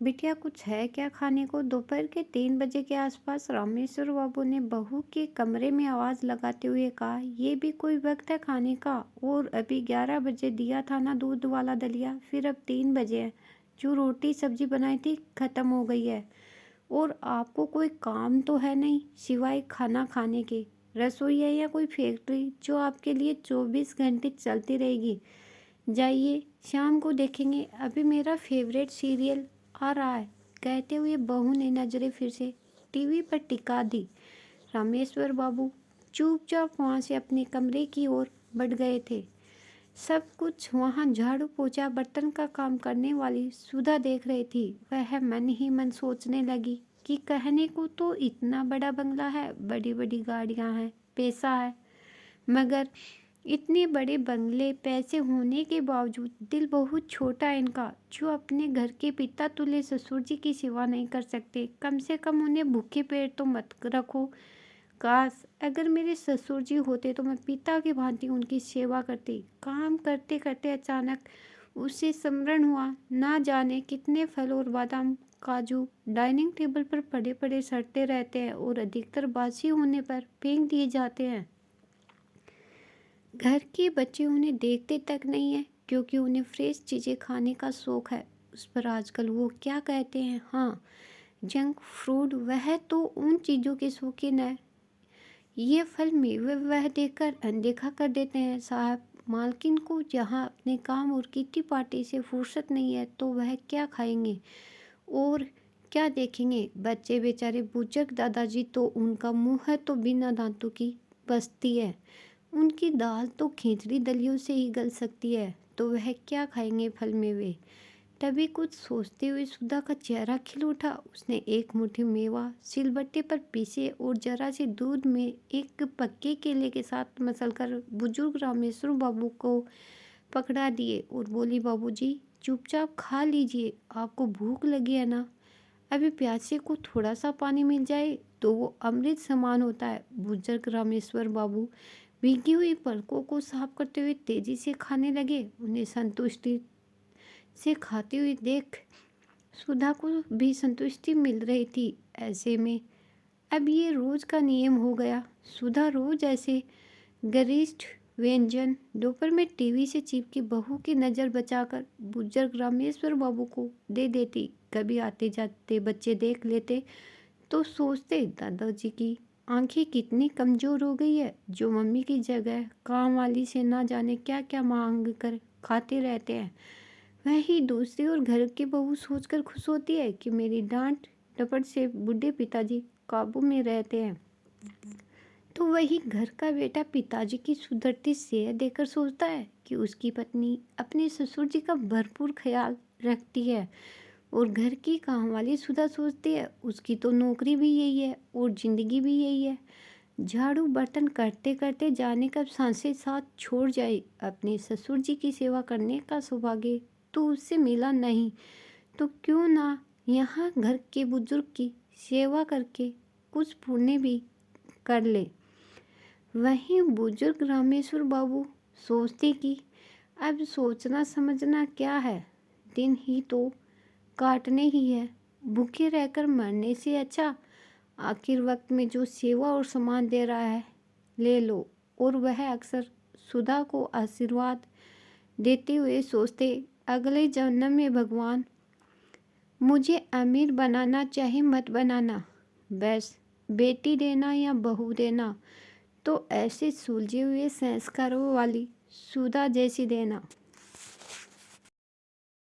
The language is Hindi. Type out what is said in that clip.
बिटिया कुछ है क्या खाने को? दोपहर के 3 बजे के आसपास रामेश्वर बाबू ने बहू के कमरे में आवाज लगाते हुए कहा, ये भी कोई वक्त है खाने का? और अभी 11 बजे दिया था ना दूध वाला दलिया, फिर अब 3 बजे है। जो रोटी सब्जी बनाई थी खत्म हो गई है। और आपको कोई काम तो है नहीं सिवाय खाना खाने के? रसोई है या कोई फैक्ट्री जो आपके लिए 24 घंटे चलती रहेगी? जाइए, शाम को देखेंगे, अभी मेरा फेवरेट सीरियल आ रहा है। कहते हुए बहू ने नजरें फिर से टीवी पर टिका दी। रामेश्वर बाबू चुपचाप वहां से अपने कमरे की ओर बढ़ गए थे। सब कुछ वहां झाड़ू पोछा बर्तन का काम करने वाली सुधा देख रही थी। वह मन ही मन सोचने लगी कि कहने को तो इतना बड़ा बंगला है, बड़ी बड़ी गाड़ियां हैं, पैसा है, मगर इतने बड़े बंगले पैसे होने के बावजूद दिल बहुत छोटा है इनका, जो अपने घर के पिता तुल्य ससुर जी की सेवा नहीं कर सकते। कम से कम उन्हें भूखे पेट तो मत रखो। काश अगर मेरे ससुर जी होते तो मैं पिता की भांति उनकी सेवा करती। काम करते करते अचानक उसे स्मरण हुआ, ना जाने कितने फल और बादाम काजू डाइनिंग टेबल पर पड़े पड़े सड़ते रहते हैं और अधिकतर बासी होने पर फेंक दिए जाते हैं। घर के बच्चे उन्हें देखते तक नहीं है क्योंकि उन्हें फ्रेश चीज़ें खाने का शौक है। उस पर आजकल वो क्या कहते हैं, हाँ, जंक फूड, वह तो उन चीज़ों के शौकीन है। ये फल मेवे वह देखकर अनदेखा कर देते हैं साहब। मालकिन को जहाँ अपने काम और किट्टी पार्टी से फुर्सत नहीं है तो वह क्या खाएंगे और क्या देखेंगे? बच्चे बेचारे बुजुर्ग दादाजी तो उनका मुंह है तो बिना दांतों की बस्ती है। उनकी दाल तो खिचड़ी दलियों से ही गल सकती है, तो वह क्या खाएंगे फल मेवे? तभी कुछ सोचते हुए सुधा का चेहरा खिल उठा। उसने एक मुट्ठी मेवा सिलबट्टे पर पीसे और जरा सी दूध में एक पक्के केले के साथ मसलकर बुजुर्ग रामेश्वर बाबू को पकड़ा दिए और बोली, बाबूजी चुपचाप खा लीजिए, आपको भूख लगी है ना? अभी प्यासे को थोड़ा सा पानी मिल जाए तो वो अमृत समान होता है। बुजुर्ग रामेश्वर बाबू भीगी हुई पलकों को साफ करते हुए तेजी से खाने लगे। उन्हें संतुष्टि से खाते हुए देख सुधा को भी संतुष्टि मिल रही थी। ऐसे में अब ये रोज का नियम हो गया। सुधा रोज ऐसे गरिष्ठ व्यंजन दोपहर में टीवी से चिपकी बहू की नज़र बचाकर बुजुर्ग रामेश्वर बाबू को दे देती। कभी आते जाते बच्चे देख लेते तो सोचते, दादाजी की आंखें कितनी कमज़ोर हो गई है, जो मम्मी की जगह काम वाली से ना जाने क्या क्या मांग कर खाते रहते हैं। वही दूसरी ओर घर की बहू सोचकर खुश होती है कि मेरी डांट डपट से बूढ़े पिताजी काबू में रहते हैं। तो वही घर का बेटा पिताजी की सुधरती सेहत देखकर सोचता है कि उसकी पत्नी अपने ससुर जी का भरपूर ख्याल रखती है। और घर की काम वाली सुधा सोचती है उसकी तो नौकरी भी यही है और जिंदगी भी यही है। झाड़ू बर्तन करते करते जाने कब सांसें साथ छोड़ जाए। अपने ससुर जी की सेवा करने का सौभाग्य तो उससे मिला नहीं, तो क्यों ना यहाँ घर के बुजुर्ग की सेवा करके कुछ पुण्य भी कर ले। वहीं बुजुर्ग रामेश्वर बाबू सोचते कि अब सोचना समझना क्या है, दिन ही तो काटने ही है। भूखे रहकर मरने से अच्छा आखिर वक्त में जो सेवा और सम्मान दे रहा है ले लो। और वह अक्सर सुधा को आशीर्वाद देते हुए सोचते, अगले जन्म में भगवान मुझे अमीर बनाना चाहे मत बनाना, बस बेटी देना या बहू देना तो ऐसे सुलझे हुए संस्कारों वाली सुधा जैसी देना।